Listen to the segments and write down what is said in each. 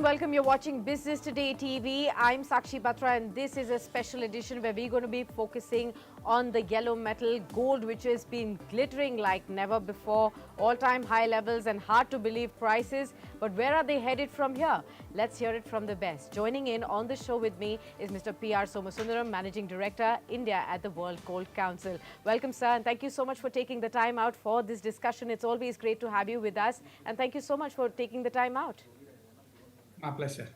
welcome. You're watching Business Today TV. I'm Sakshi Batra, and this is a special edition where we're going to be focusing on the yellow metal gold, which has been glittering like never before. All-time high levels and hard to believe prices. But where are they headed from here? Let's hear it from the best. Joining in on the show with me is Mr. P.R. Somasundaram, Managing Director, India at the World Gold Council. Welcome, sir, and thank you so much for taking the time out for this discussion. It's always great to have you with us, and thank you so much for taking the time out. My pleasure.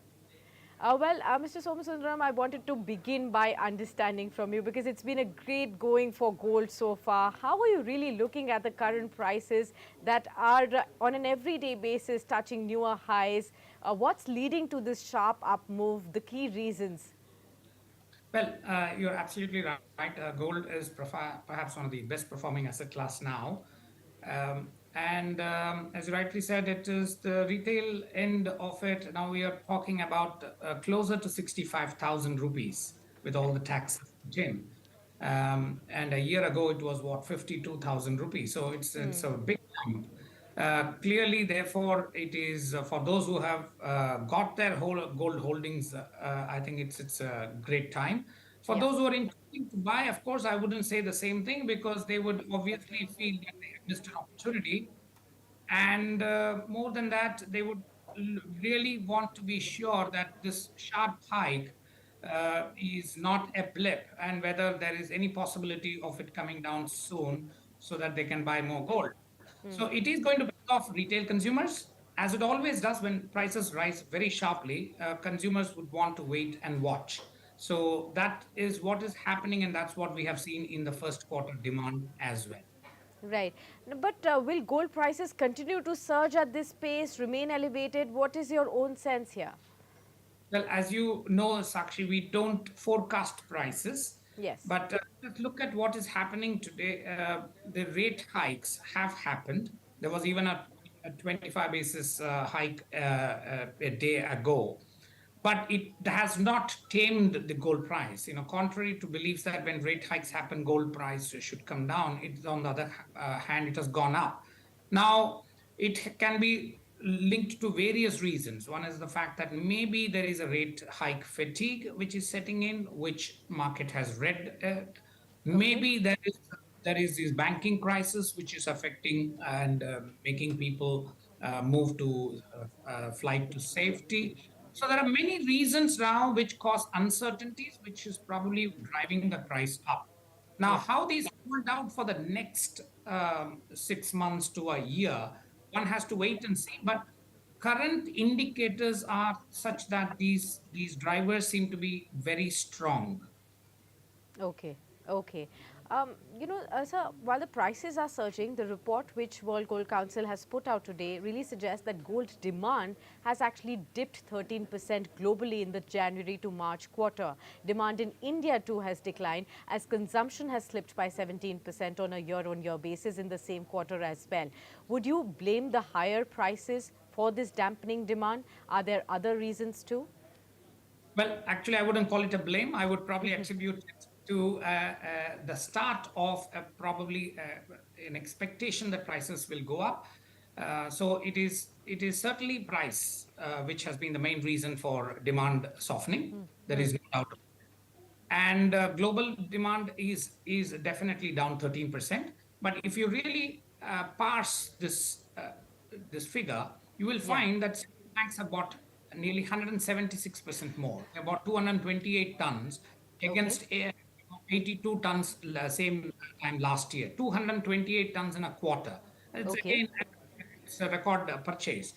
Mr. Somasundaram, I wanted to begin by understanding from you, because it's been a great going for gold so far. How are you really looking at the current prices that are on an everyday basis touching newer highs? What's leading to this sharp up move, the key reasons? Well, you're absolutely right. Gold is perhaps one of the best performing asset class now. As you rightly said, it is the retail end of it. Now we are talking about closer to 65,000 rupees with all the taxes in. And a year ago, it was what, 52,000 rupees. So it's a big jump. Clearly, therefore, it is for those who have got their whole gold holdings. I think it's a great time. For Yeah. those who are intending to buy, of course, I wouldn't say the same thing, because they would obviously feel that they have missed an opportunity. And more than that, they would really want to be sure that this sharp hike is not a blip, and whether there is any possibility of it coming down soon so that they can buy more gold. So it is going to bring off retail consumers, as it always does when prices rise very sharply. Consumers would want to wait and watch. So that is what is happening, and that's what we have seen in the first quarter demand as well. Right. But will gold prices continue to surge at this pace, remain elevated? What is your own sense here? Well, as you know, Sakshi, we don't forecast prices, Yes. but let's look at what is happening today. The rate hikes have happened. There was even a 25 basis hike a day ago, but it has not tamed the gold price. Contrary to beliefs that when rate hikes happen, gold price should come down. It's on the other hand, it has gone up. Now, it can be linked to various reasons. One is the fact that maybe there is a rate hike fatigue which is setting in, which market has read. Okay. Maybe there is this banking crisis which is affecting and making people move to flight to safety. So there are many reasons now which cause uncertainties, which is probably driving the price up. Now, Yeah. how these hold out for the next 6 months to a year, one has to wait and see. But current indicators are such that these drivers seem to be very strong. Okay, okay. Sir, while the prices are surging, the report which World Gold Council has put out today really suggests that gold demand has actually dipped 13% globally in the January to March quarter. Demand in India too has declined, as consumption has slipped by 17% on a year-on-year basis in the same quarter as well. Would you blame the higher prices for this dampening demand? Are there other reasons too? Well, actually, I wouldn't call it a blame. I would probably attribute it to the start of probably an expectation that prices will go up. So it is certainly price which has been the main reason for demand softening. There is no doubt. And global demand is definitely down 13%. But if you really parse this figure, you will Yeah. find that central banks have bought nearly 176% more. They bought 228 tons Okay. against 82 tons same time last year. 228 tons in a quarter. It's Okay. again it's a record purchase.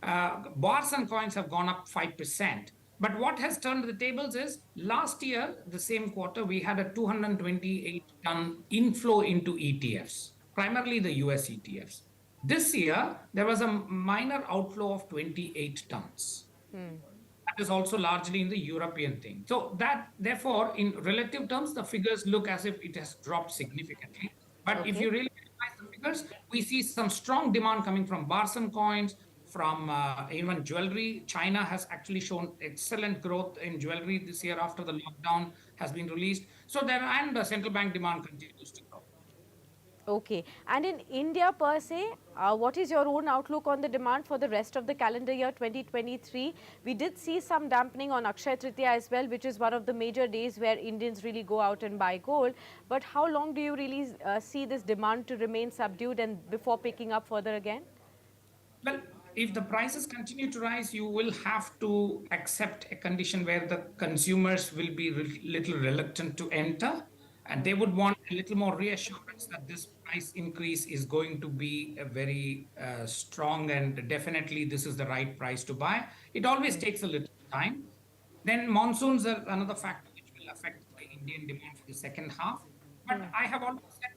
Bars and coins have gone up 5%. But what has turned the tables is last year, the same quarter, we had a 228-ton inflow into ETFs, primarily the US ETFs. This year, there was a minor outflow of 28 tons. That is also largely in the European thing. So that, therefore, in relative terms, the figures look as if it has dropped significantly. But if Okay. you really analyze the figures, we see some strong demand coming from bars and coins, from even jewelry. China has actually shown excellent growth in jewelry this year after the lockdown has been released. So there, and the central bank demand continues to grow. Okay. And in India per se, what is your own outlook on the demand for the rest of the calendar year 2023? We did see some dampening on Akshay Tritiya as well, which is one of the major days where Indians really go out and buy gold. But how long do you really see this demand to remain subdued and before picking up further again? Well, if the prices continue to rise, you will have to accept a condition where the consumers will be little reluctant to enter, and they would want a little more reassurance that this price increase is going to be a very strong, and definitely this is the right price to buy. It always takes a little time. Then monsoons are another factor which will affect the Indian demand for the second half. But I have always said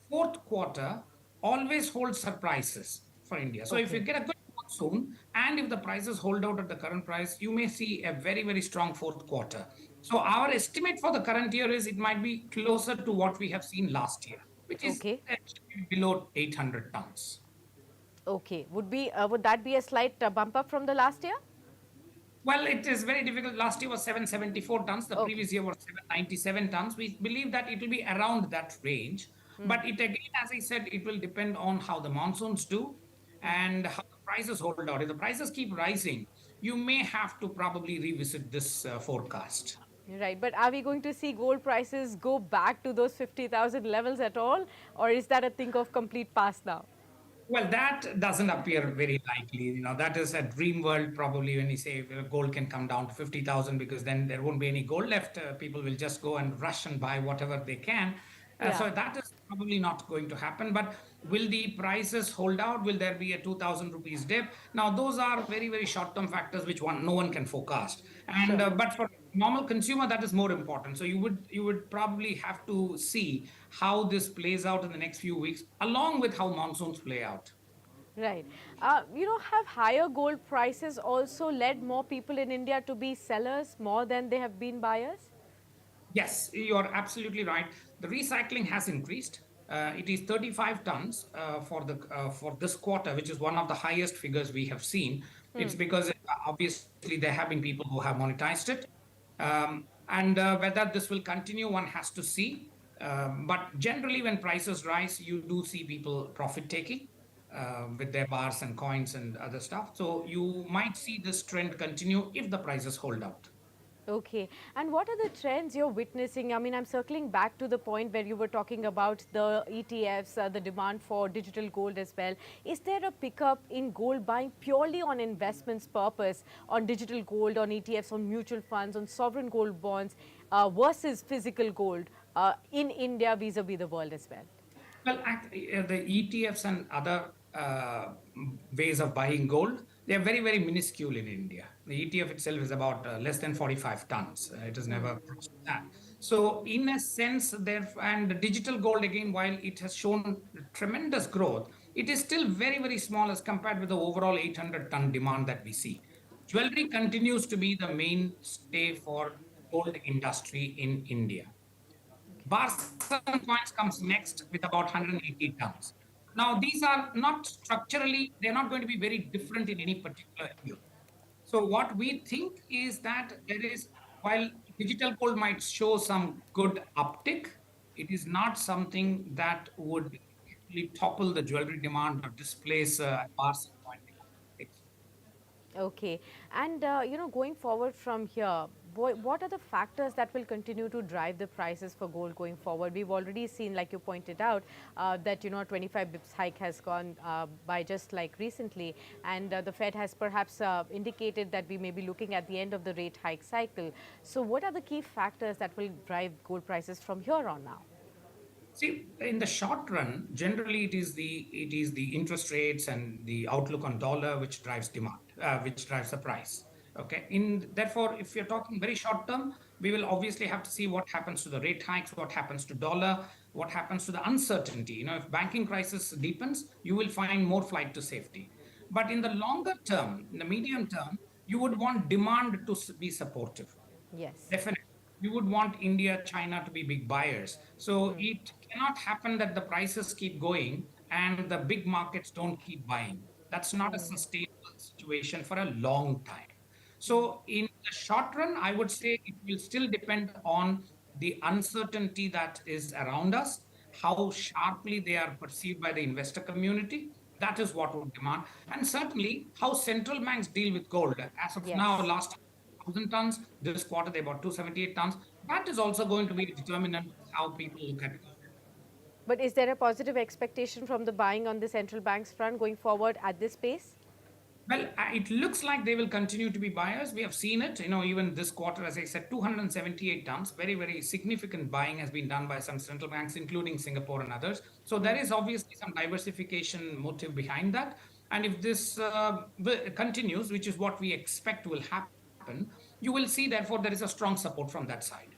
fourth quarter always holds surprises for India. So if you Okay. get a good monsoon and if the prices hold out at the current price, you may see a very, very strong fourth quarter. So our estimate for the current year is it might be closer to what we have seen last year, which is Okay. actually below 800 tons. Okay. Would that be a slight bump up from the last year? Well, it is very difficult. Last year was 774 tons. The Okay. previous year was 797 tons. We believe that it will be around that range. But it again, as I said, it will depend on how the monsoons do and how the prices hold out. If the prices keep rising, you may have to probably revisit this forecast. Right, but are we going to see gold prices go back to those 50,000 levels at all, or is that a thing of complete past now? Well, that doesn't appear very likely. That is a dream world probably when you say gold can come down to 50,000 because then there won't be any gold left. People will just go and rush and buy whatever they can. Yeah, So that is probably not going to happen. But will the prices hold out? Will there be a 2,000 rupees dip? Now, those are very, very short-term factors which no one can forecast. And sure. but for normal consumer, that is more important. So you would probably have to see how this plays out in the next few weeks, along with how monsoons play out. Right. Have higher gold prices also led more people in India to be sellers more than they have been buyers? Yes, you're absolutely right. The recycling has increased. It is 35 tons for this quarter, which is one of the highest figures we have seen. It's because obviously there have been people who have monetized it, and whether this will continue, one has to see. But generally, when prices rise, you do see people profit taking with their bars and coins and other stuff. So you might see this trend continue if the prices hold out. Okay. And what are the trends you're witnessing? I mean, I'm circling back to the point where you were talking about the ETFs, the demand for digital gold as well. Is there a pickup in gold buying purely on investments purpose, on digital gold, on ETFs, on mutual funds, on sovereign gold bonds versus physical gold in India vis-a-vis the world as well? Well, the ETFs and other ways of buying gold, they are very, very minuscule in India. The ETF itself is about less than 45 tons. It has never crossed that. So, in a sense, there and digital gold again, while it has shown tremendous growth, it is still very, very small as compared with the overall 800-ton demand that we see. Jewelry continues to be the mainstay for gold industry in India. Bars and coins comes next with about 180 tons. Now, these are not structurally, they're not going to be very different in any particular year. So, what we think is that there is, while digital gold might show some good uptick, it is not something that would actually topple the jewelry demand or displace bars and coin demand. Okay. And, going forward from here, what are the factors that will continue to drive the prices for gold going forward? We've already seen, like you pointed out, that, 25 bips hike has gone by just like recently. And the Fed has perhaps indicated that we may be looking at the end of the rate hike cycle. So what are the key factors that will drive gold prices from here on now? See, in the short run, generally it is the interest rates and the outlook on dollar which drives demand, which drives the price. Okay. Therefore, if you're talking very short term, we will obviously have to see what happens to the rate hikes, what happens to dollar, what happens to the uncertainty. If banking crisis deepens, you will find more flight to safety. But in the longer term, in the medium term, you would want demand to be supportive. Yes. Definitely. You would want India, China to be big buyers. So it cannot happen that the prices keep going and the big markets don't keep buying. That's not a sustainable situation for a long time. So in the short run, I would say it will still depend on the uncertainty that is around us, how sharply they are perceived by the investor community. That is what would demand. And certainly how central banks deal with gold. As of now, Yes. last 1,000 tons, this quarter they bought 278 tons. That is also going to be a determinant of how people look at gold. But is there a positive expectation from the buying on the central bank's front going forward at this pace? Well, it looks like they will continue to be buyers. We have seen it, even this quarter, as I said, 278 tons. Very, very significant buying has been done by some central banks, including Singapore and others. So there is obviously some diversification motive behind that. And if this continues, which is what we expect will happen, you will see, therefore, there is a strong support from that side.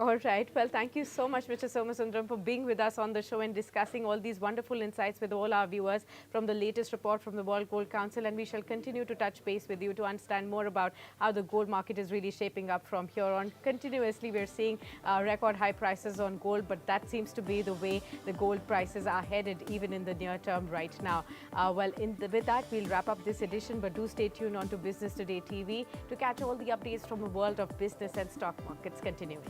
All right. Well, thank you so much, Mr. Somasundram, for being with us on the show and discussing all these wonderful insights with all our viewers from the latest report from the World Gold Council. And we shall continue to touch base with you to understand more about how the gold market is really shaping up from here on. Continuously, we're seeing record high prices on gold, but that seems to be the way the gold prices are headed even in the near term right now. With that, we'll wrap up this edition, but do stay tuned on to Business Today TV to catch all the updates from the world of business and stock markets continuing.